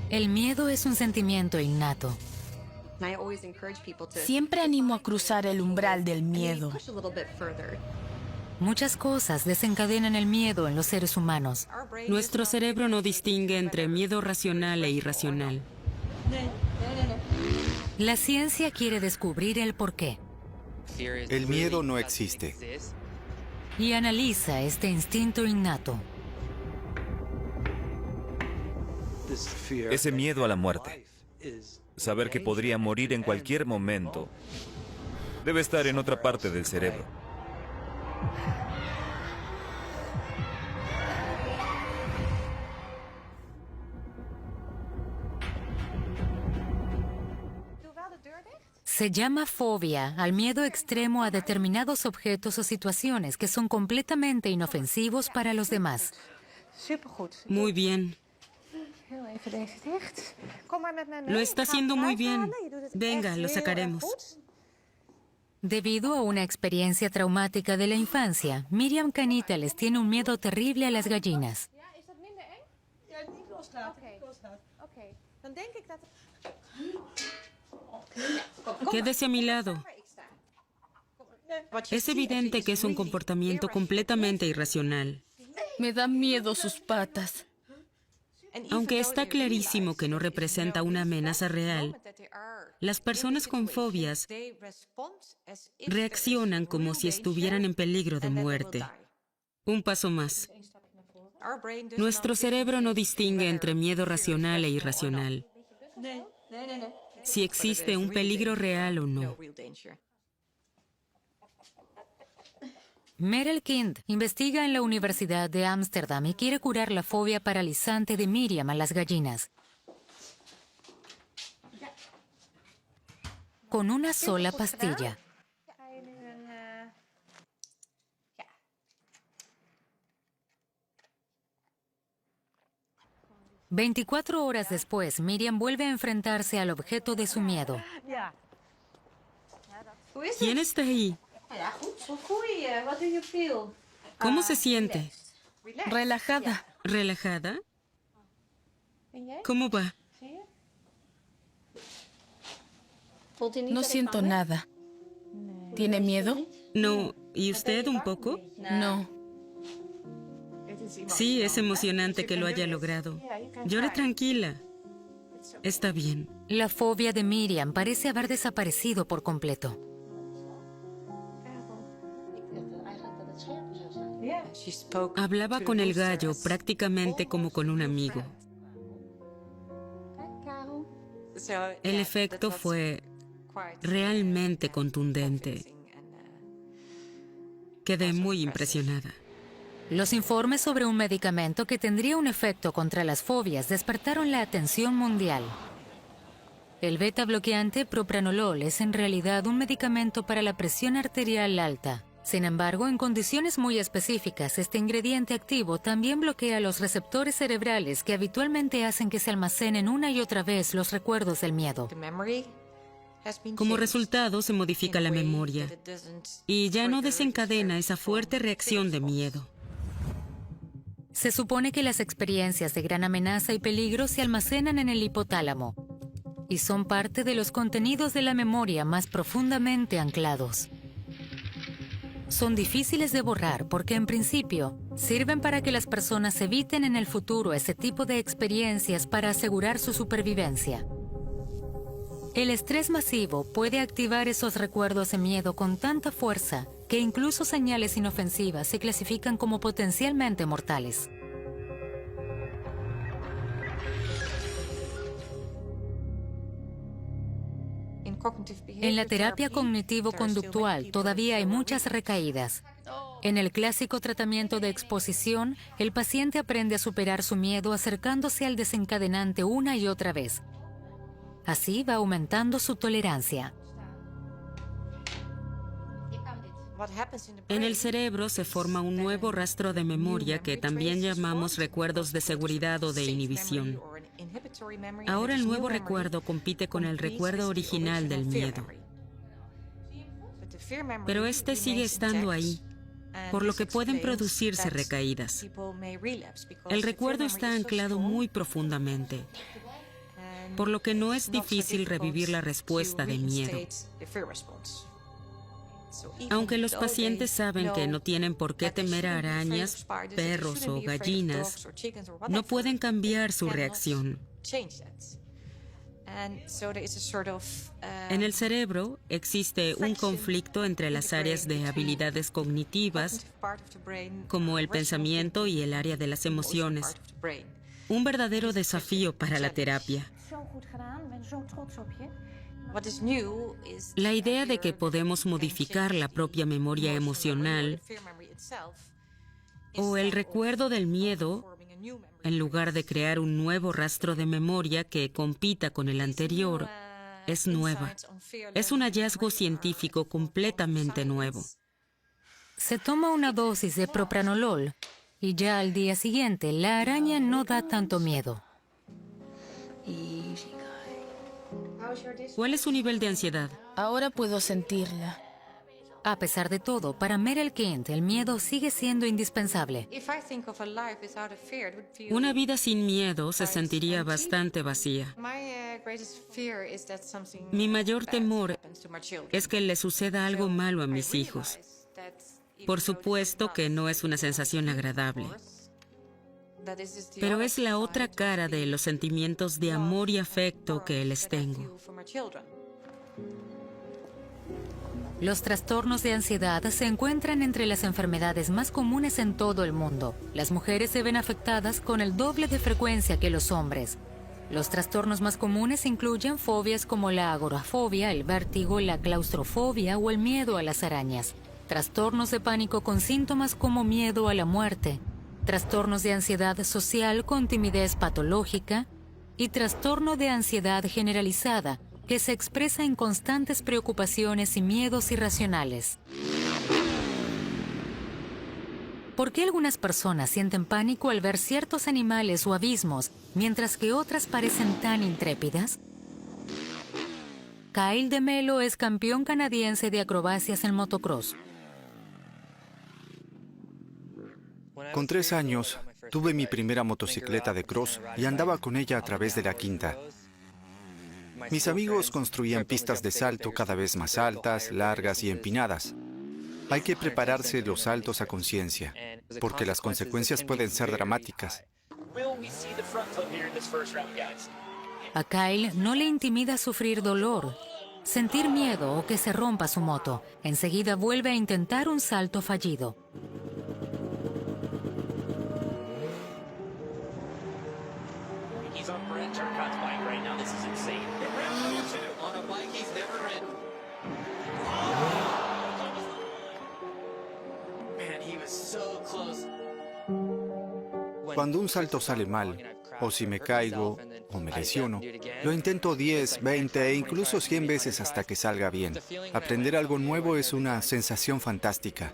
El miedo es un sentimiento innato. Siempre animo a cruzar el umbral del miedo. Muchas cosas desencadenan el miedo en los seres humanos. Nuestro cerebro no distingue entre miedo racional e irracional. La ciencia quiere descubrir el porqué El miedo no existe. y analiza este instinto innato. Ese miedo a la muerte, saber que podría morir en cualquier momento, debe estar en otra parte del cerebro. Se llama fobia al miedo extremo a determinados objetos o situaciones que son completamente inofensivos para los demás. Muy bien. Lo está haciendo muy bien. Venga, lo sacaremos. Debido a una experiencia traumática de la infancia, Miriam Canitales tiene un miedo terrible a las gallinas. Quédese a mi lado. Es evidente que es un comportamiento completamente irracional. Me dan miedo sus patas. Aunque está clarísimo que no representa una amenaza real, las personas con fobias reaccionan como si estuvieran en peligro de muerte. Un paso más. Nuestro cerebro no distingue entre miedo racional e irracional, si existe un peligro real o no. Merel Kind investiga en la Universidad de Ámsterdam y quiere curar la fobia paralizante de Miriam a las gallinas. Con una sola pastilla. «24 horas después, Miriam vuelve a enfrentarse al objeto de su miedo. ¿Quién está ahí? ¿Cómo se siente? Relajada. ¿Relajada? ¿Cómo va? No siento nada. ¿Tiene miedo? No. ¿Y usted un poco? No. Sí, es emocionante que lo haya logrado. Llore tranquila. Está bien. La fobia de Miriam parece haber desaparecido por completo. Hablaba con el gallo prácticamente como con un amigo. El efecto fue realmente contundente. Quedé muy impresionada. Los informes sobre un medicamento que tendría un efecto contra las fobias despertaron la atención mundial. El beta bloqueante propranolol es en realidad un medicamento para la presión arterial alta. Sin embargo, en condiciones muy específicas, este ingrediente activo también bloquea los receptores cerebrales que habitualmente hacen que se almacenen una y otra vez los recuerdos del miedo. Como resultado, se modifica la memoria y ya no desencadena esa fuerte reacción de miedo. Se supone que las experiencias de gran amenaza y peligro se almacenan en el hipotálamo y son parte de los contenidos de la memoria más profundamente anclados. Son difíciles de borrar porque, en principio, sirven para que las personas eviten en el futuro ese tipo de experiencias para asegurar su supervivencia. El estrés masivo puede activar esos recuerdos de miedo con tanta fuerza que incluso señales inofensivas se clasifican como potencialmente mortales. En la terapia cognitivo-conductual todavía hay muchas recaídas. En el clásico tratamiento de exposición, el paciente aprende a superar su miedo acercándose al desencadenante una y otra vez. Así va aumentando su tolerancia. En el cerebro se forma un nuevo rastro de memoria que también llamamos recuerdos de seguridad o de inhibición. Ahora el nuevo recuerdo compite con el recuerdo original del miedo. Pero este sigue estando ahí, por lo que pueden producirse recaídas. El recuerdo está anclado muy profundamente. por lo que no es difícil revivir la respuesta de miedo. Aunque los pacientes saben que no tienen por qué temer a arañas, perros o gallinas, no pueden cambiar su reacción. En el cerebro existe un conflicto entre las áreas de habilidades cognitivas, como el pensamiento, y el área de las emociones. Un verdadero desafío para la terapia. La idea de que podemos modificar la propia memoria emocional o el recuerdo del miedo, en lugar de crear un nuevo rastro de memoria que compita con el anterior, es nueva. Es un hallazgo científico completamente nuevo. Se toma una dosis de propranolol y ya al día siguiente la araña no da tanto miedo. ¿Cuál es su nivel de ansiedad? Ahora puedo sentirla. A pesar de todo, para Merel Kent el miedo sigue siendo indispensable. Una vida sin miedo se sentiría bastante vacía. Mi mayor temor es que le suceda algo malo a mis hijos. Por supuesto que no es una sensación agradable, pero es la otra cara de los sentimientos de amor y afecto que les tengo. Los trastornos de ansiedad se encuentran entre las enfermedades más comunes en todo el mundo. Las mujeres se ven afectadas con el doble de frecuencia que los hombres. Los trastornos más comunes incluyen fobias como la agorafobia, el vértigo, la claustrofobia o el miedo a las arañas. Trastornos de pánico con síntomas como miedo a la muerte. Trastornos de ansiedad social con timidez patológica. Y trastorno de ansiedad generalizada, que se expresa en constantes preocupaciones y miedos irracionales. ¿Por qué algunas personas sienten pánico al ver ciertos animales o abismos, mientras que otras parecen tan intrépidas? Kyle DeMelo es campeón canadiense de acrobacias en motocross. Con 3 años, tuve mi primera motocicleta de cross y andaba con ella a través de la quinta. Mis amigos construían pistas de salto cada vez más altas, largas y empinadas. Hay que prepararse los saltos a conciencia, porque las consecuencias pueden ser dramáticas. A Kyle no le intimida sufrir dolor, sentir miedo o que se rompa su moto. Enseguida vuelve a intentar un salto fallido. Cuando un salto sale mal, o si me caigo o me lesiono, lo intento 10, 20 e incluso 100 veces hasta que salga bien. Aprender algo nuevo es una sensación fantástica.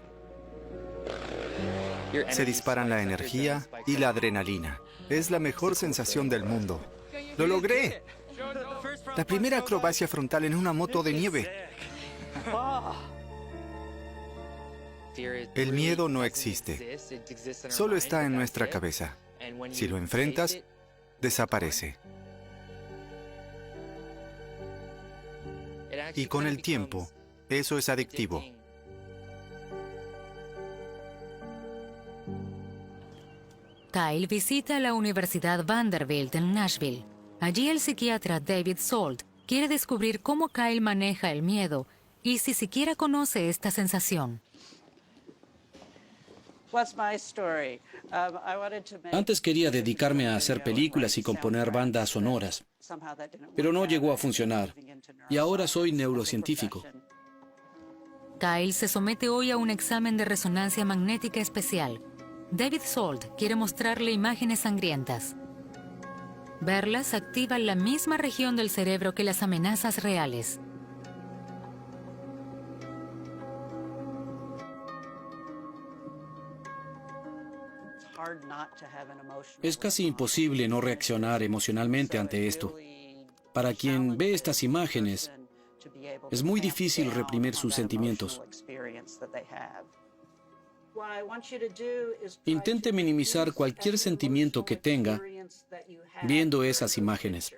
Se disparan la energía y la adrenalina. Es la mejor sensación del mundo. ¡Lo logré! La primera acrobacia frontal en una moto de nieve. El miedo no existe. Solo está en nuestra cabeza. Si lo enfrentas, desaparece. Y con el tiempo, eso es adictivo. Kyle visita la Universidad Vanderbilt en Nashville. Allí el psiquiatra David Salt quiere descubrir cómo Kyle maneja el miedo y si siquiera conoce esta sensación. Antes quería dedicarme a hacer películas y componer bandas sonoras, pero no llegó a funcionar. Y ahora soy neurocientífico. Kyle se somete hoy a un examen de resonancia magnética especial. David Salt quiere mostrarle imágenes sangrientas. Verlas activa la misma región del cerebro que las amenazas reales. Es casi imposible no reaccionar emocionalmente ante esto. Para quien ve estas imágenes, es muy difícil reprimir sus sentimientos. Intente minimizar cualquier sentimiento que tenga viendo esas imágenes.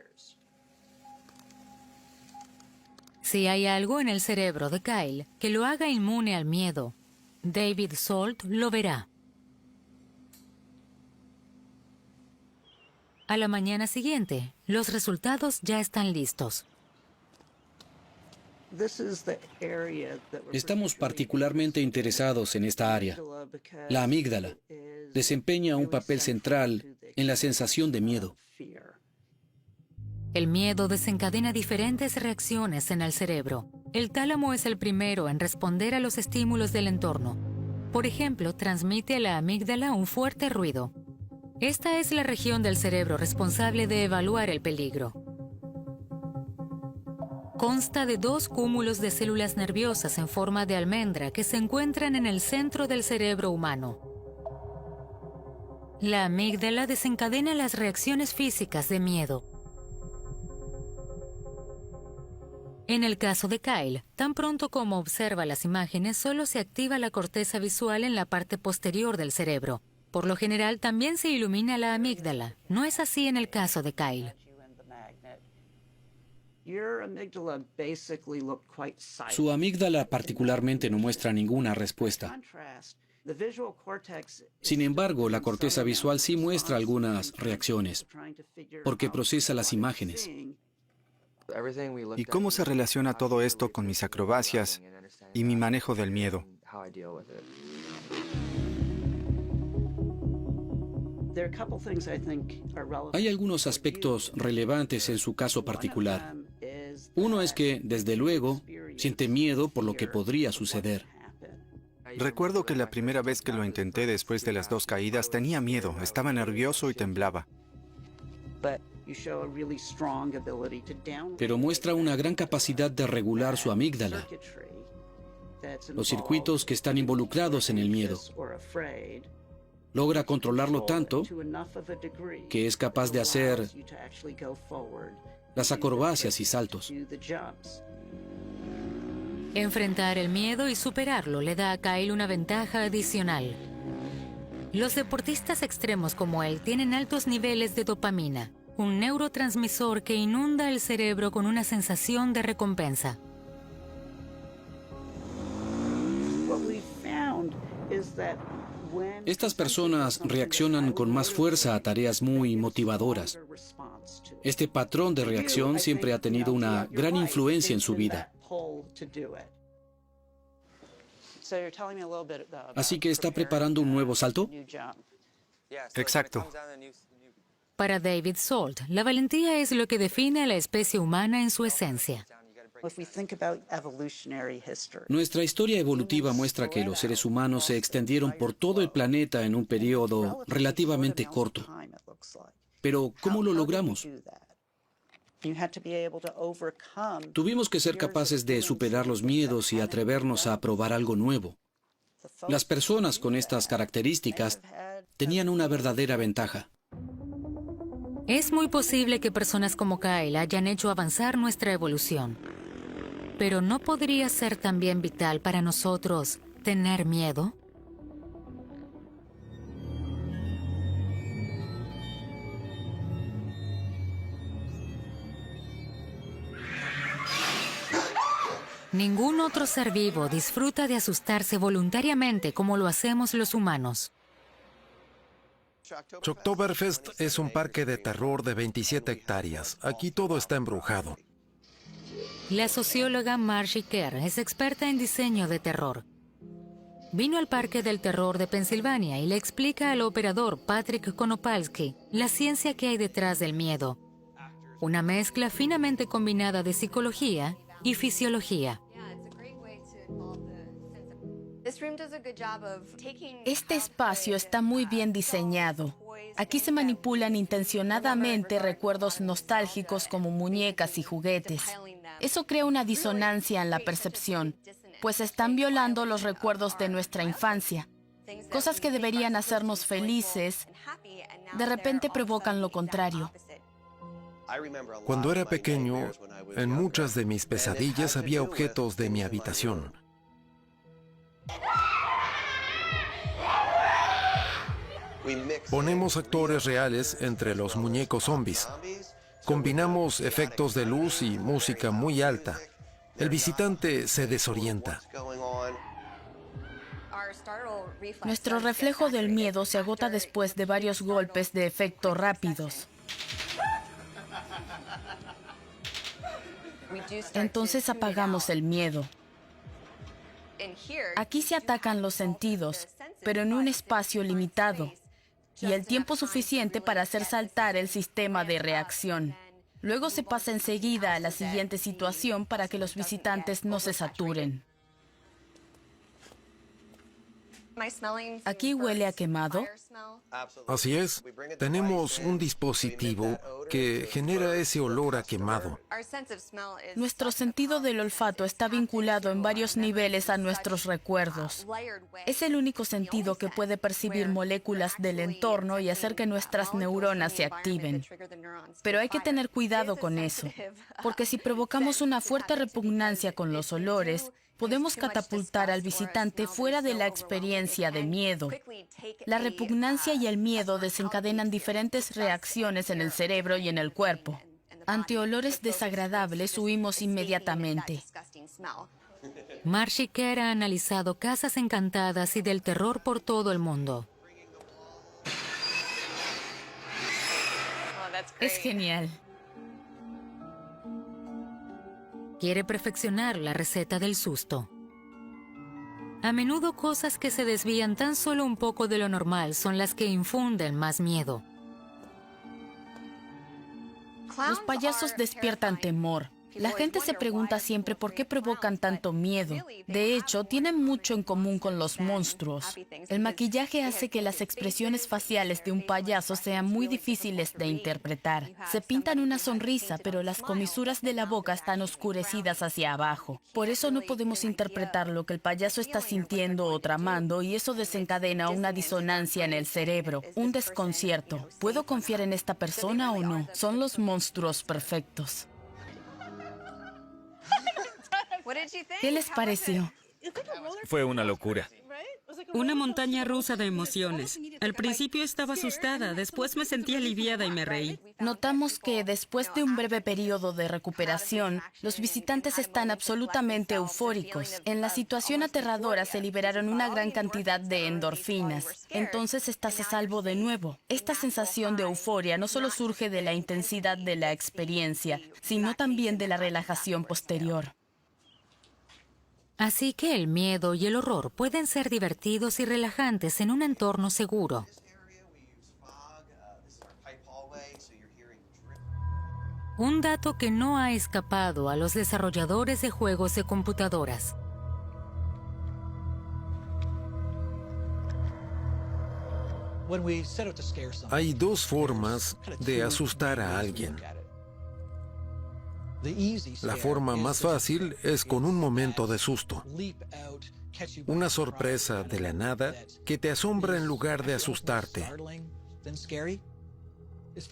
Si hay algo en el cerebro de Kyle que lo haga inmune al miedo, David Salt lo verá. A la mañana siguiente, los resultados ya están listos. Estamos particularmente interesados en esta área. La amígdala desempeña un papel central en la sensación de miedo. El miedo desencadena diferentes reacciones en el cerebro. El tálamo es el primero en responder a los estímulos del entorno. Por ejemplo, transmite a la amígdala un fuerte ruido. Esta es la región del cerebro responsable de evaluar el peligro. Consta de 2 cúmulos de células nerviosas en forma de almendra que se encuentran en el centro del cerebro humano. La amígdala desencadena las reacciones físicas de miedo. En el caso de Kyle, tan pronto como observa las imágenes, solo se activa la corteza visual en la parte posterior del cerebro. Por lo general, también se ilumina la amígdala. No es así en el caso de Kyle. Su amígdala particularmente no muestra ninguna respuesta. Sin embargo, la corteza visual sí muestra algunas reacciones, porque procesa las imágenes. ¿Y cómo se relaciona todo esto con mis acrobacias y mi manejo del miedo? Hay algunos aspectos relevantes en su caso particular. Uno es que, desde luego, siente miedo por lo que podría suceder. Recuerdo que la primera vez que lo intenté después de las 2 caídas tenía miedo, estaba nervioso y temblaba. Pero muestra una gran capacidad de regular su amígdala, los circuitos que están involucrados en el miedo. Logra controlarlo tanto que es capaz de hacer las acrobacias y saltos. Enfrentar el miedo y superarlo le da a Kyle una ventaja adicional. Los deportistas extremos como él tienen altos niveles de dopamina, un neurotransmisor que inunda el cerebro con una sensación de recompensa. Estas personas reaccionan con más fuerza a tareas muy motivadoras. Este patrón de reacción siempre ha tenido una gran influencia en su vida. Así que está preparando un nuevo salto. Exacto. Para David Salt, la valentía es lo que define a la especie humana en su esencia. Nuestra historia evolutiva muestra que los seres humanos se extendieron por todo el planeta en un periodo relativamente corto. Pero, ¿cómo lo logramos? Tuvimos que ser capaces de superar los miedos y atrevernos a probar algo nuevo. Las personas con estas características tenían una verdadera ventaja. Es muy posible que personas como Kyle hayan hecho avanzar nuestra evolución. Pero ¿no podría ser también vital para nosotros tener miedo? Ningún otro ser vivo disfruta de asustarse voluntariamente como lo hacemos los humanos. Choktoberfest es un parque de terror de 27 hectáreas. Aquí todo está embrujado. La socióloga Margie Kerr es experta en diseño de terror. Vino al Parque del Terror de Pensilvania y le explica al operador Patrick Konopalski la ciencia que hay detrás del miedo. Una mezcla finamente combinada de psicología y fisiología. Este espacio está muy bien diseñado. Aquí se manipulan intencionadamente recuerdos nostálgicos como muñecas y juguetes. Eso crea una disonancia en la percepción, pues están violando los recuerdos de nuestra infancia. Cosas que deberían hacernos felices, de repente provocan lo contrario. Cuando era pequeño, en muchas de mis pesadillas había objetos de mi habitación. Ponemos actores reales entre los muñecos zombies. Combinamos efectos de luz y música muy alta. el visitante se desorienta. Nuestro reflejo del miedo se agota después de varios golpes de efecto rápidos. Entonces apagamos el miedo. Aquí se atacan los sentidos, pero en un espacio limitado y el tiempo suficiente para hacer saltar el sistema de reacción. Luego se pasa enseguida a la siguiente situación para que los visitantes no se saturen. ¿Aquí huele a quemado? Así es, tenemos un dispositivo que genera ese olor a quemado. Nuestro sentido del olfato está vinculado en varios niveles a nuestros recuerdos. Es el único sentido que puede percibir moléculas del entorno y hacer que nuestras neuronas se activen. Pero hay que tener cuidado con eso, porque si provocamos una fuerte repugnancia con los olores, podemos catapultar al visitante fuera de la experiencia de miedo. La repugnancia y el miedo desencadenan diferentes reacciones en el cerebro y en el cuerpo. Ante olores desagradables huimos inmediatamente. Marcie Kerr ha analizado casas encantadas y del terror por todo el mundo. Es genial. Quiere perfeccionar la receta del susto. A menudo cosas que se desvían tan solo un poco de lo normal son las que infunden más miedo. Los payasos despiertan temor. La gente se pregunta siempre por qué provocan tanto miedo. De hecho, tienen mucho en común con los monstruos. El maquillaje hace que las expresiones faciales de un payaso sean muy difíciles de interpretar. Se pintan una sonrisa, pero las comisuras de la boca están oscurecidas hacia abajo. Por eso no podemos interpretar lo que el payaso está sintiendo o tramando, y eso desencadena una disonancia en el cerebro, un desconcierto. ¿Puedo confiar en esta persona o no? Son los monstruos perfectos. ¿Qué les pareció? Fue una locura. Una montaña rusa de emociones. Al principio estaba asustada, después me sentí aliviada y me reí. Notamos que después de un breve periodo de recuperación, los visitantes están absolutamente eufóricos. En la situación aterradora se liberaron una gran cantidad de endorfinas. Entonces estás a salvo de nuevo. Esta sensación de euforia no solo surge de la intensidad de la experiencia, sino también de la relajación posterior. Así que el miedo y el horror pueden ser divertidos y relajantes en un entorno seguro. Un dato que no ha escapado a los desarrolladores de juegos de computadoras. Hay dos formas de asustar a alguien. La forma más fácil es con un momento de susto. Una sorpresa de la nada que te asombra en lugar de asustarte.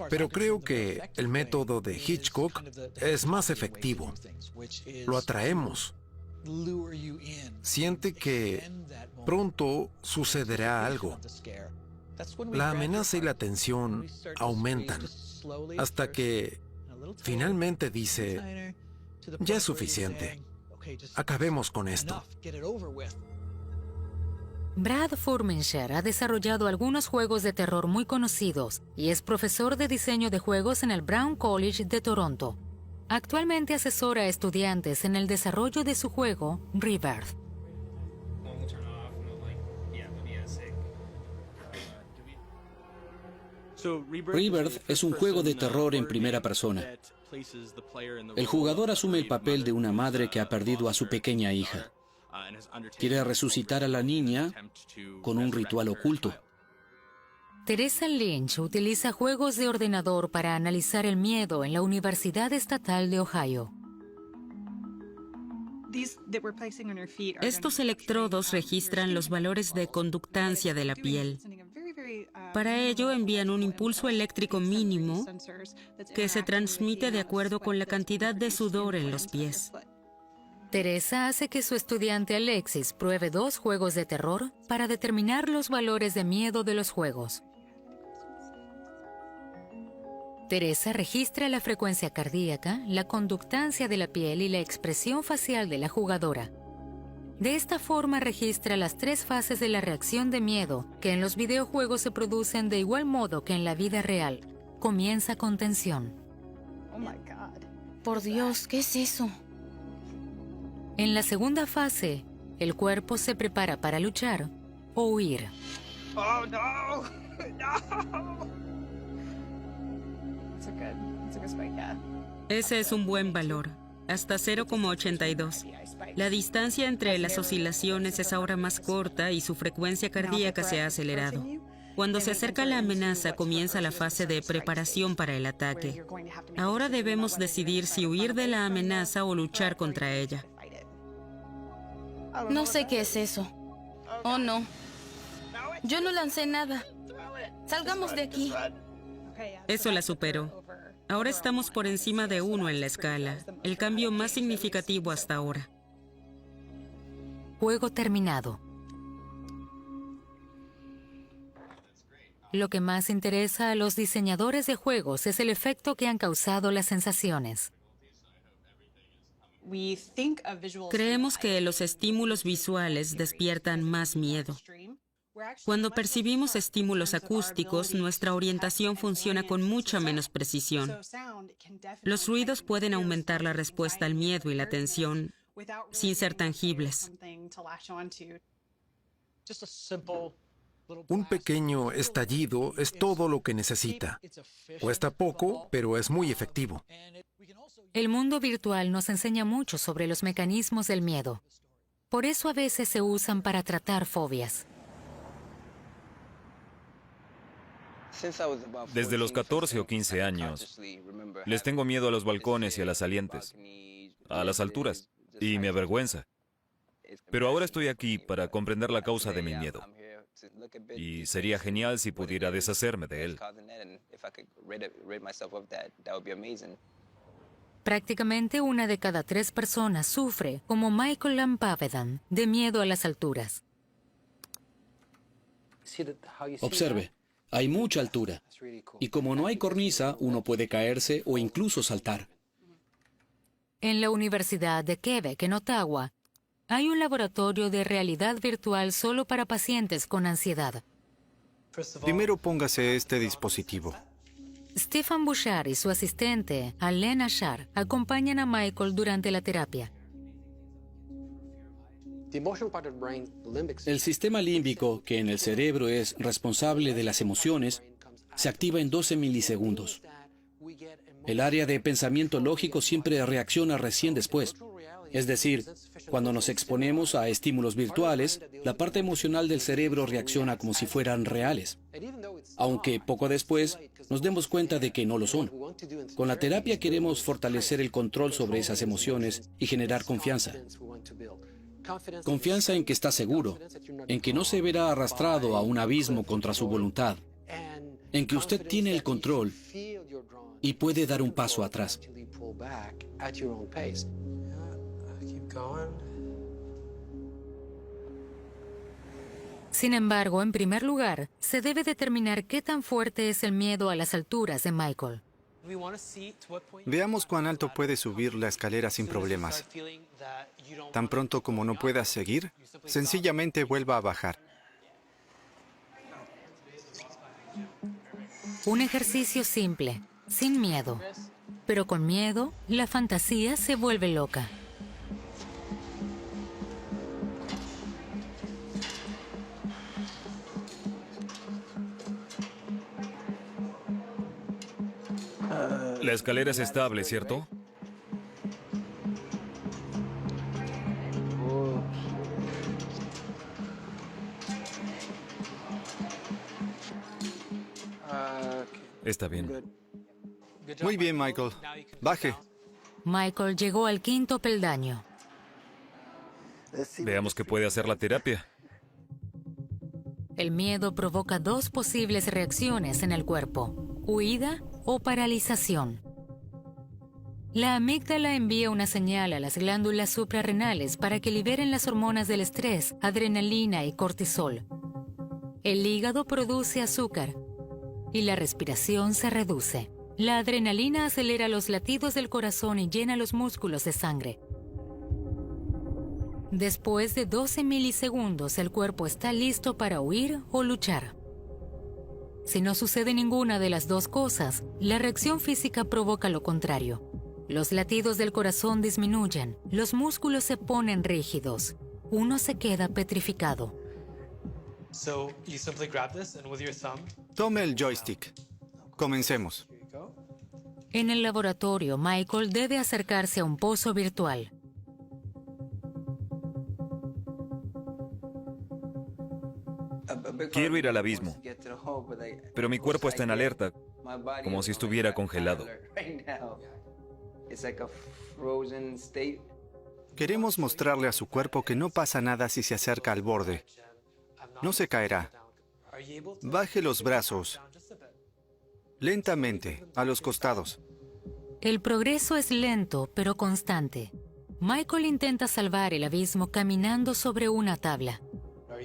Pero creo que el método de Hitchcock es más efectivo. Lo atraemos. Siente que pronto sucederá algo. La amenaza y la tensión aumentan hasta que finalmente dice, ya es suficiente. Acabemos con esto. Brad Furminger ha desarrollado algunos juegos de terror muy conocidos y es profesor de diseño de juegos en el Brown College de Toronto. Actualmente asesora a estudiantes en el desarrollo de su juego Rebirth. Rebirth es un juego de terror en primera persona. El jugador asume el papel de una madre que ha perdido a su pequeña hija. Quiere resucitar a la niña con un ritual oculto. Teresa Lynch utiliza juegos de ordenador para analizar el miedo en la Universidad Estatal de Ohio. Estos electrodos registran los valores de conductancia de la piel. Para ello envían un impulso eléctrico mínimo que se transmite de acuerdo con la cantidad de sudor en los pies. Teresa hace que su estudiante Alexis pruebe 2 juegos de terror para determinar los valores de miedo de los juegos. Teresa registra la frecuencia cardíaca, la conductancia de la piel y la expresión facial de la jugadora. De esta forma registra las 3 fases de la reacción de miedo, que en los videojuegos se producen de igual modo que en la vida real. Comienza con tensión. Por Dios, ¿qué es eso? En la segunda fase, el cuerpo se prepara para luchar o huir. Oh, no! No! Ese es un buen valor, hasta 0,82. La distancia entre las oscilaciones es ahora más corta y su frecuencia cardíaca se ha acelerado. Cuando se acerca la amenaza, comienza la fase de preparación para el ataque. Ahora debemos decidir si huir de la amenaza o luchar contra ella. No sé qué es eso. Oh, no. Yo no lancé nada. Salgamos de aquí. Eso la superó. Ahora estamos por encima de 1 en la escala, el cambio más significativo hasta ahora. Juego terminado. Lo que más interesa a los diseñadores de juegos es el efecto que han causado las sensaciones. Creemos que los estímulos visuales despiertan más miedo. Cuando percibimos estímulos acústicos, nuestra orientación funciona con mucha menos precisión. Los ruidos pueden aumentar la respuesta al miedo y la tensión, sin ser tangibles. Un pequeño estallido es todo lo que necesita. Cuesta poco, pero es muy efectivo. El mundo virtual nos enseña mucho sobre los mecanismos del miedo. Por eso a veces se usan para tratar fobias. Desde los 14 o 15 años, les tengo miedo a los balcones y a las salientes, a las alturas, y me avergüenza. Pero ahora estoy aquí para comprender la causa de mi miedo. Y sería genial si pudiera deshacerme de él. Prácticamente 1 de cada 3 personas sufre, como Michael Lampavedan, de miedo a las alturas. Observe, hay mucha altura. Y como no hay cornisa, uno puede caerse o incluso saltar. En la Universidad de Quebec, en Ottawa, hay un laboratorio de realidad virtual solo para pacientes con ansiedad. Primero póngase este dispositivo. Stephen Bouchard y su asistente, Alain Achard, acompañan a Michael durante la terapia. El sistema límbico, que en el cerebro es responsable de las emociones, se activa en 12 milisegundos. El área de pensamiento lógico siempre reacciona recién después. Es decir, cuando nos exponemos a estímulos virtuales, la parte emocional del cerebro reacciona como si fueran reales, aunque poco después nos demos cuenta de que no lo son. Con la terapia queremos fortalecer el control sobre esas emociones y generar confianza. Confianza en que está seguro, en que no se verá arrastrado a un abismo contra su voluntad, en que usted tiene el control y puede dar un paso atrás. Sin embargo, en primer lugar, se debe determinar qué tan fuerte es el miedo a las alturas de Michael. Veamos cuán alto puede subir la escalera sin problemas. Tan pronto como no pueda seguir, sencillamente vuelva a bajar. Un ejercicio simple, sin miedo. Pero con miedo, la fantasía se vuelve loca. La escalera es estable, ¿cierto? Está bien. Muy bien, Michael. Baje. Michael llegó al 5.º peldaño. Veamos qué puede hacer la terapia. El miedo provoca 2 posibles reacciones en el cuerpo: huida o paralización. La amígdala envía una señal a las glándulas suprarrenales para que liberen las hormonas del estrés, adrenalina y cortisol. El hígado produce azúcar y la respiración se reduce. La adrenalina acelera los latidos del corazón y llena los músculos de sangre. Después de 12 milisegundos, el cuerpo está listo para huir o luchar. Si no sucede ninguna de las dos cosas, la reacción física provoca lo contrario. Los latidos del corazón disminuyen, los músculos se ponen rígidos. Uno se queda petrificado. Tome el joystick. Comencemos. En el laboratorio, Michael debe acercarse a un pozo virtual. Quiero ir al abismo, pero mi cuerpo está en alerta, como si estuviera congelado. Queremos mostrarle a su cuerpo que no pasa nada si se acerca al borde. No se caerá. Baje los brazos. Lentamente, a los costados. El progreso es lento, pero constante. Michael intenta salvar el abismo caminando sobre una tabla.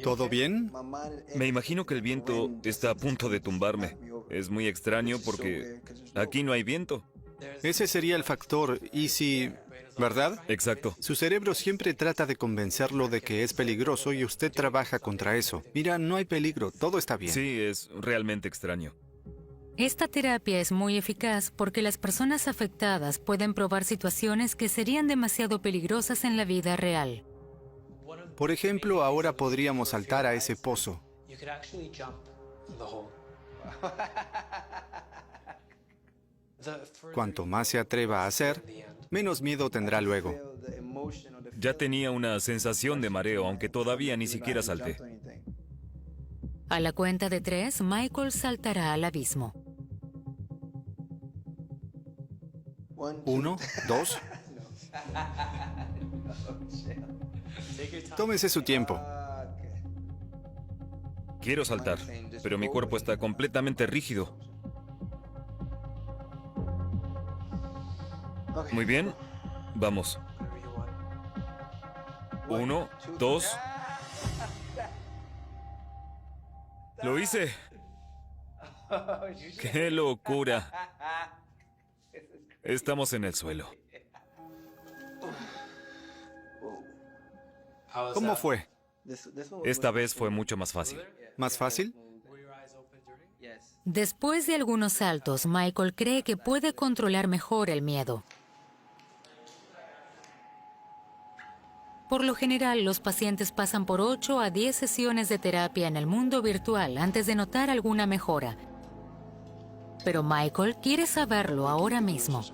¿Todo bien? Me imagino que el viento está a punto de tumbarme. Es muy extraño porque aquí no hay viento. Ese sería el factor easy, ¿verdad? Exacto. Su cerebro siempre trata de convencerlo de que es peligroso y usted trabaja contra eso. Mira, no hay peligro, todo está bien. Sí, es realmente extraño. Esta terapia es muy eficaz porque las personas afectadas pueden probar situaciones que serían demasiado peligrosas en la vida real. Por ejemplo, ahora podríamos saltar a ese pozo. Cuanto más se atreva a hacer, menos miedo tendrá luego. Ya tenía una sensación de mareo, aunque todavía ni siquiera salté. A la cuenta de 3, Michael saltará al abismo. 1, 2. Tómese su tiempo. Quiero saltar, pero mi cuerpo está completamente rígido. Muy bien, vamos. 1, 2. ¡Lo hice! ¡Qué locura! Estamos en el suelo. ¿Cómo fue? Esta vez fue mucho más fácil. ¿Más fácil? Después de algunos saltos, Michael cree que puede controlar mejor el miedo. Por lo general, los pacientes pasan por 8 a 10 sesiones de terapia en el mundo virtual antes de notar alguna mejora. Pero Michael quiere saberlo ahora mismo.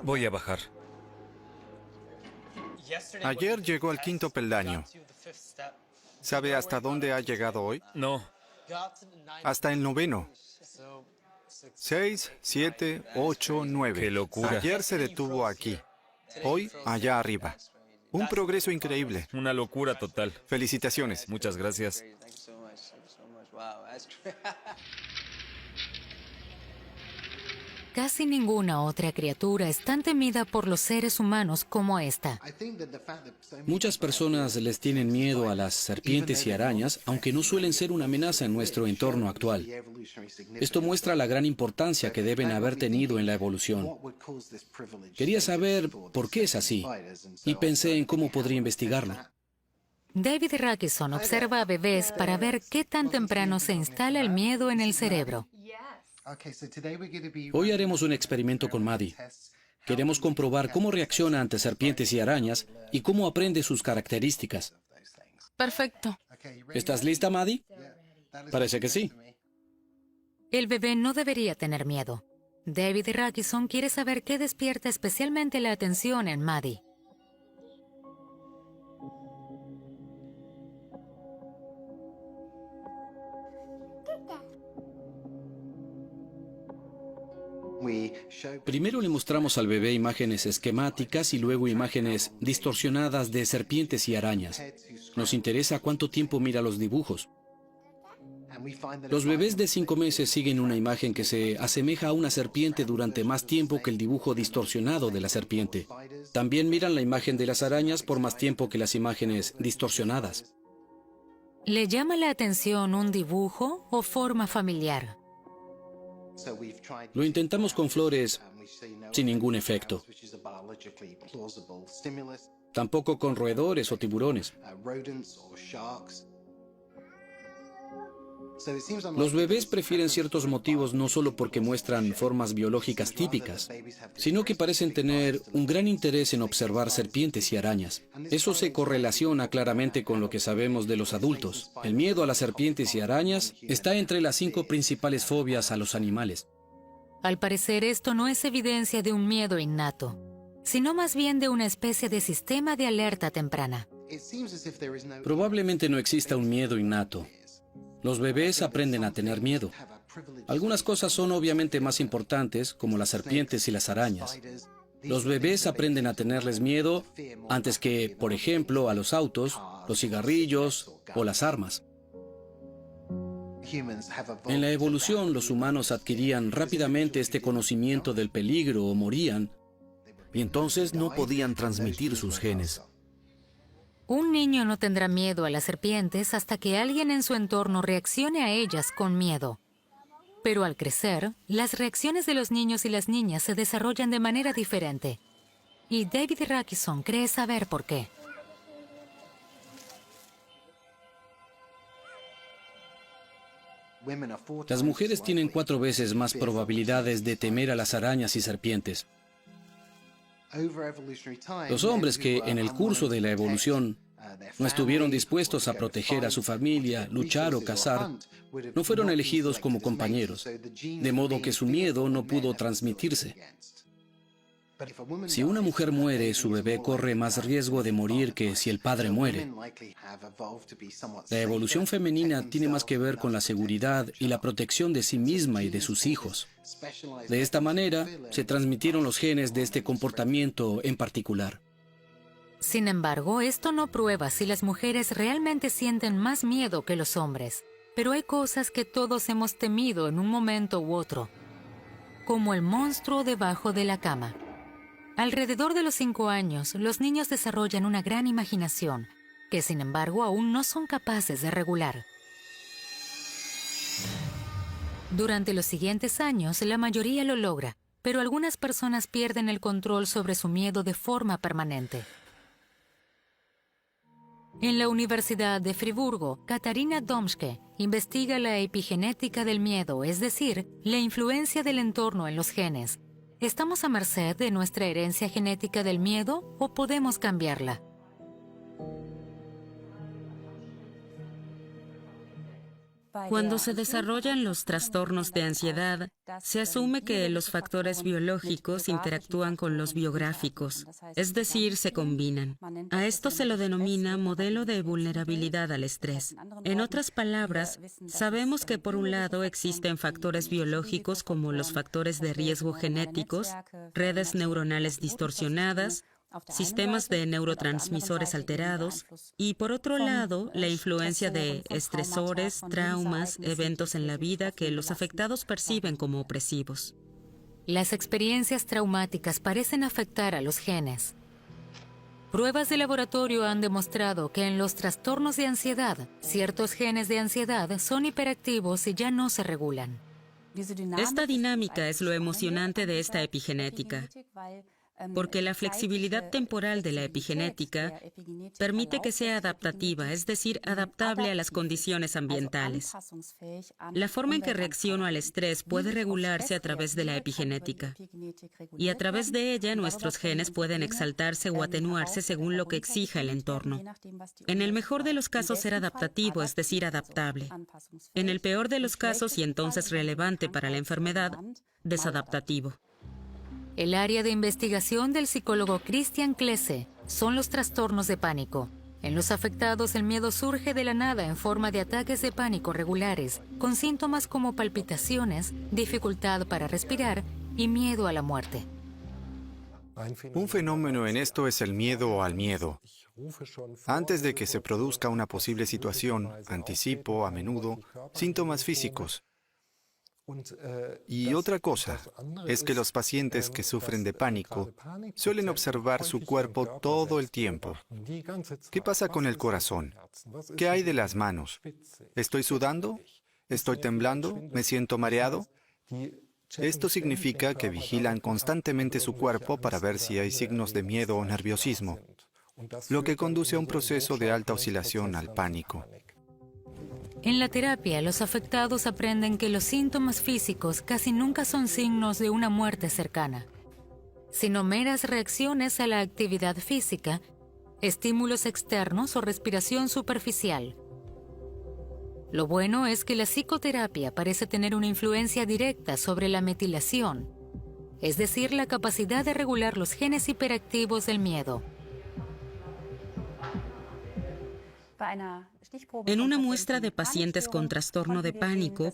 Voy a bajar. Ayer llegó al 5.º peldaño. ¿Sabe hasta dónde ha llegado hoy? No, Hasta el 9.º. 6, 7, 8, 9. ¡Qué locura! Ayer se detuvo aquí. Hoy, allá arriba. Un progreso increíble. una locura total. Felicitaciones. Muchas gracias. Casi ninguna otra criatura es tan temida por los seres humanos como esta. Muchas personas les tienen miedo a las serpientes y arañas, aunque no suelen ser una amenaza en nuestro entorno actual. Esto muestra la gran importancia que deben haber tenido en la evolución. Quería saber por qué es así, y pensé en cómo podría investigarlo. David Rakison observa a bebés para ver qué tan temprano se instala el miedo en el cerebro. Hoy haremos un experimento con Maddie. Queremos comprobar cómo reacciona ante serpientes y arañas y cómo aprende sus características. Perfecto. ¿Estás lista, Maddie? Parece que sí. El bebé no debería tener miedo. David Rakison quiere saber qué despierta especialmente la atención en Maddie. Primero le mostramos al bebé imágenes esquemáticas y luego imágenes distorsionadas de serpientes y arañas. Nos interesa cuánto tiempo mira los dibujos. Los bebés de 5 meses siguen una imagen que se asemeja a una serpiente durante más tiempo que el dibujo distorsionado de la serpiente. También miran la imagen de las arañas por más tiempo que las imágenes distorsionadas. ¿Le llama la atención un dibujo o forma familiar? Lo intentamos con flores sin ningún efecto. Tampoco con roedores o tiburones. Los bebés prefieren ciertos motivos no solo porque muestran formas biológicas típicas, sino que parecen tener un gran interés en observar serpientes y arañas. Eso se correlaciona claramente con lo que sabemos de los adultos. El miedo a las serpientes y arañas está entre las 5 principales fobias a los animales. Al parecer, esto no es evidencia de un miedo innato, sino más bien de una especie de sistema de alerta temprana. Probablemente no exista un miedo innato. Los bebés aprenden a tener miedo. Algunas cosas son obviamente más importantes, como las serpientes y las arañas. Los bebés aprenden a tenerles miedo antes que, por ejemplo, a los autos, los cigarrillos o las armas. En la evolución, los humanos adquirían rápidamente este conocimiento del peligro o morían, y entonces no podían transmitir sus genes. Un niño no tendrá miedo a las serpientes hasta que alguien en su entorno reaccione a ellas con miedo. Pero al crecer, las reacciones de los niños y las niñas se desarrollan de manera diferente. Y David Rakison cree saber por qué. Las mujeres tienen 4 veces más probabilidades de temer a las arañas y serpientes. Los hombres que, en el curso de la evolución, no estuvieron dispuestos a proteger a su familia, luchar o cazar, no fueron elegidos como compañeros, de modo que su miedo no pudo transmitirse. Si una mujer muere, su bebé corre más riesgo de morir que si el padre muere. La evolución femenina tiene más que ver con la seguridad y la protección de sí misma y de sus hijos. De esta manera, se transmitieron los genes de este comportamiento en particular. Sin embargo, esto no prueba si las mujeres realmente sienten más miedo que los hombres. Pero hay cosas que todos hemos temido en un momento u otro, como el monstruo debajo de la cama. Alrededor de los 5 años, los niños desarrollan una gran imaginación, que sin embargo aún no son capaces de regular. Durante los siguientes años, la mayoría lo logra, pero algunas personas pierden el control sobre su miedo de forma permanente. En la Universidad de Friburgo, Katarina Domschke investiga la epigenética del miedo, es decir, la influencia del entorno en los genes. ¿Estamos a merced de nuestra herencia genética del miedo o podemos cambiarla? Cuando se desarrollan los trastornos de ansiedad, se asume que los factores biológicos interactúan con los biográficos, es decir, se combinan. A esto se lo denomina modelo de vulnerabilidad al estrés. En otras palabras, sabemos que por un lado existen factores biológicos como los factores de riesgo genéticos, redes neuronales distorsionadas, sistemas de neurotransmisores alterados y, por otro lado, la influencia de estresores, traumas, eventos en la vida que los afectados perciben como opresivos. Las experiencias traumáticas parecen afectar a los genes. Pruebas de laboratorio han demostrado que en los trastornos de ansiedad, ciertos genes de ansiedad son hiperactivos y ya no se regulan. Esta dinámica es lo emocionante de esta epigenética, porque la flexibilidad temporal de la epigenética permite que sea adaptativa, es decir, adaptable a las condiciones ambientales. La forma en que reacciono al estrés puede regularse a través de la epigenética, y a través de ella nuestros genes pueden exaltarse o atenuarse según lo que exija el entorno. En el mejor de los casos ser adaptativo, es decir, adaptable. En el peor de los casos, y entonces relevante para la enfermedad, desadaptativo. El área de investigación del psicólogo Christian Klesse son los trastornos de pánico. En los afectados, el miedo surge de la nada en forma de ataques de pánico regulares, con síntomas como palpitaciones, dificultad para respirar y miedo a la muerte. Un fenómeno en esto es el miedo al miedo. Antes de que se produzca una posible situación, anticipo a menudo síntomas físicos. Y otra cosa es que los pacientes que sufren de pánico suelen observar su cuerpo todo el tiempo. ¿Qué pasa con el corazón? ¿Qué hay de las manos? ¿Estoy sudando? ¿Estoy temblando? ¿Me siento mareado? Esto significa que vigilan constantemente su cuerpo para ver si hay signos de miedo o nerviosismo, lo que conduce a un proceso de alta oscilación al pánico. En la terapia, los afectados aprenden que los síntomas físicos casi nunca son signos de una muerte cercana, sino meras reacciones a la actividad física, estímulos externos o respiración superficial. Lo bueno es que la psicoterapia parece tener una influencia directa sobre la metilación, es decir, la capacidad de regular los genes hiperactivos del miedo. En una muestra de pacientes con trastorno de pánico,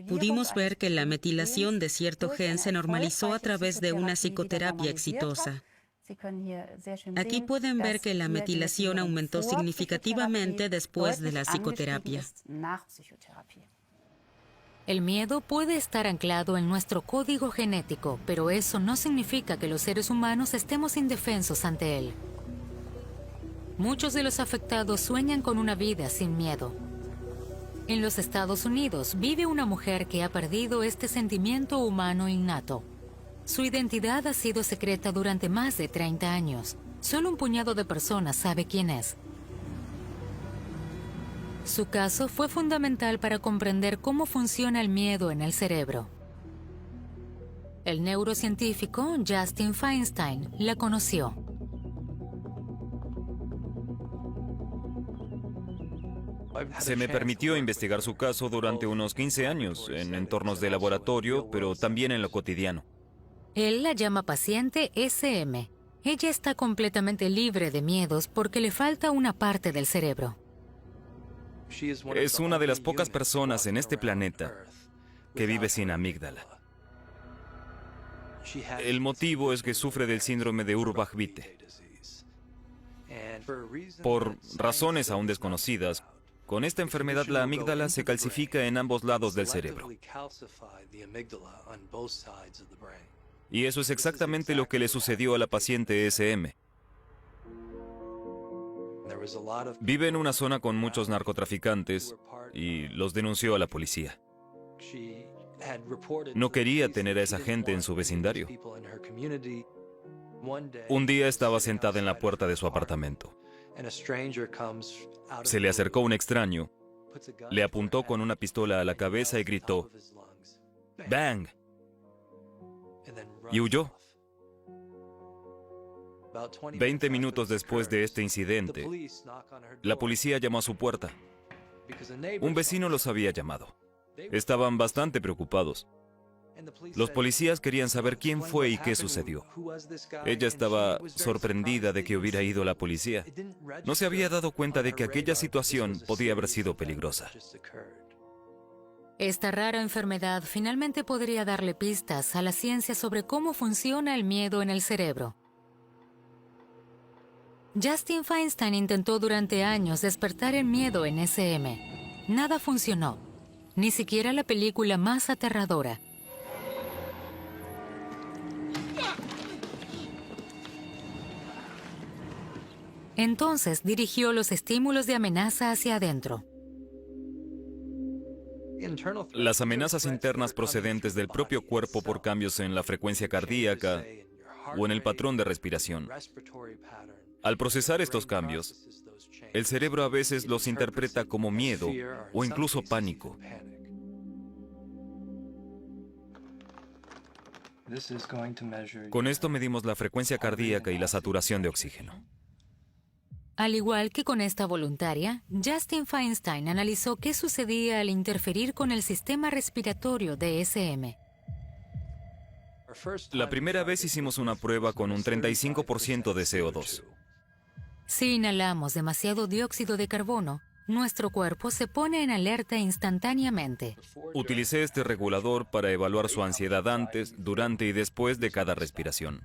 pudimos ver que la metilación de cierto gen se normalizó a través de una psicoterapia exitosa. Aquí pueden ver que la metilación aumentó significativamente después de la psicoterapia. El miedo puede estar anclado en nuestro código genético, pero eso no significa que los seres humanos estemos indefensos ante él. Muchos de los afectados sueñan con una vida sin miedo. En los Estados Unidos vive una mujer que ha perdido este sentimiento humano innato. Su identidad ha sido secreta durante más de 30 años. Solo un puñado de personas sabe quién es. Su caso fue fundamental para comprender cómo funciona el miedo en el cerebro. El neurocientífico Justin Feinstein la conoció. Se me permitió investigar su caso durante unos 15 años, en entornos de laboratorio, pero también en lo cotidiano. Él la llama paciente SM. Ella está completamente libre de miedos porque le falta una parte del cerebro. Es una de las pocas personas en este planeta que vive sin amígdala. El motivo es que sufre del síndrome de Urbach-Witte. Por razones aún desconocidas, con esta enfermedad la amígdala se calcifica en ambos lados del cerebro. Y eso es exactamente lo que le sucedió a la paciente SM. Vive en una zona con muchos narcotraficantes y los denunció a la policía. No quería tener a esa gente en su vecindario. Un día estaba sentada en la puerta de su apartamento. Se le acercó un extraño, le apuntó con una pistola a la cabeza y gritó ¡Bang! Y huyó. 20 minutos después de este incidente, la policía llamó a su puerta. Un vecino los había llamado. Estaban bastante preocupados. Los policías querían saber quién fue y qué sucedió. Ella estaba sorprendida de que hubiera ido la policía. No se había dado cuenta de que aquella situación podía haber sido peligrosa. Esta rara enfermedad finalmente podría darle pistas a la ciencia sobre cómo funciona el miedo en el cerebro. Justin Feinstein intentó durante años despertar el miedo en SM. Nada funcionó, ni siquiera la película más aterradora. Entonces dirigió los estímulos de amenaza hacia adentro. Las amenazas internas procedentes del propio cuerpo por cambios en la frecuencia cardíaca o en el patrón de respiración. Al procesar estos cambios, el cerebro a veces los interpreta como miedo o incluso pánico. Con esto medimos la frecuencia cardíaca y la saturación de oxígeno. Al igual que con esta voluntaria, Justin Feinstein analizó qué sucedía al interferir con el sistema respiratorio de SM. La primera vez hicimos una prueba con un 35% de CO2. Si inhalamos demasiado dióxido de carbono, nuestro cuerpo se pone en alerta instantáneamente. Utilicé este regulador para evaluar su ansiedad antes, durante y después de cada respiración.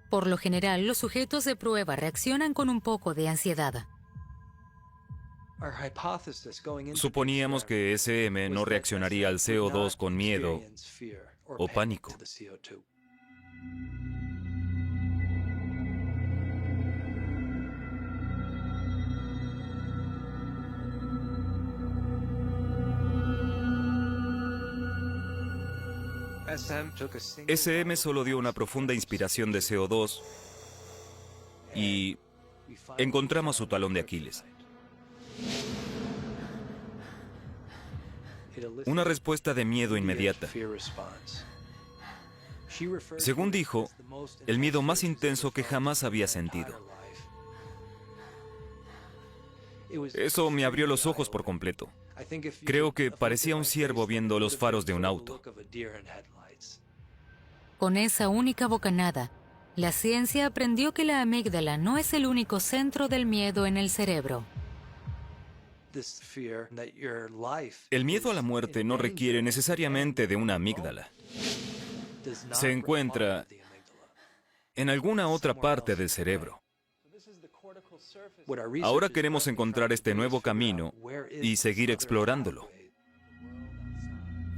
Por lo general, los sujetos de prueba reaccionan con un poco de ansiedad. Suponíamos que SM no reaccionaría al CO2 con miedo o pánico. SM solo dio una profunda inspiración de CO2 y encontramos su talón de Aquiles. Una respuesta de miedo inmediata. Según dijo, el miedo más intenso que jamás había sentido. Eso me abrió los ojos por completo. Creo que parecía un ciervo viendo los faros de un auto. Con esa única bocanada, la ciencia aprendió que la amígdala no es el único centro del miedo en el cerebro. El miedo a la muerte no requiere necesariamente de una amígdala. Se encuentra en alguna otra parte del cerebro. Ahora queremos encontrar este nuevo camino y seguir explorándolo.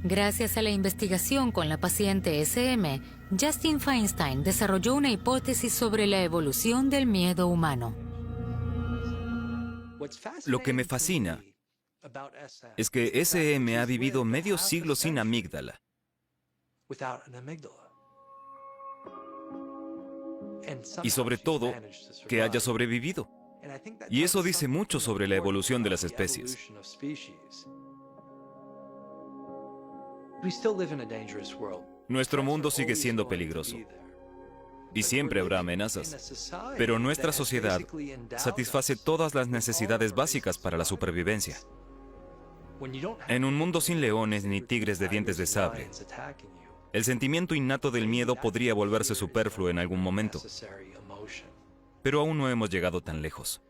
Gracias a la investigación con la paciente SM, Justin Feinstein desarrolló una hipótesis sobre la evolución del miedo humano. Lo que me fascina es que SM ha vivido medio siglo sin amígdala. Y sobre todo, que haya sobrevivido. Y eso dice mucho sobre la evolución de las especies. Nuestro mundo sigue siendo peligroso. Y siempre habrá amenazas. Pero nuestra sociedad satisface todas las necesidades básicas para la supervivencia. En un mundo sin leones ni tigres de dientes de sable, el sentimiento innato del miedo podría volverse superfluo en algún momento. Pero aún no hemos llegado tan lejos.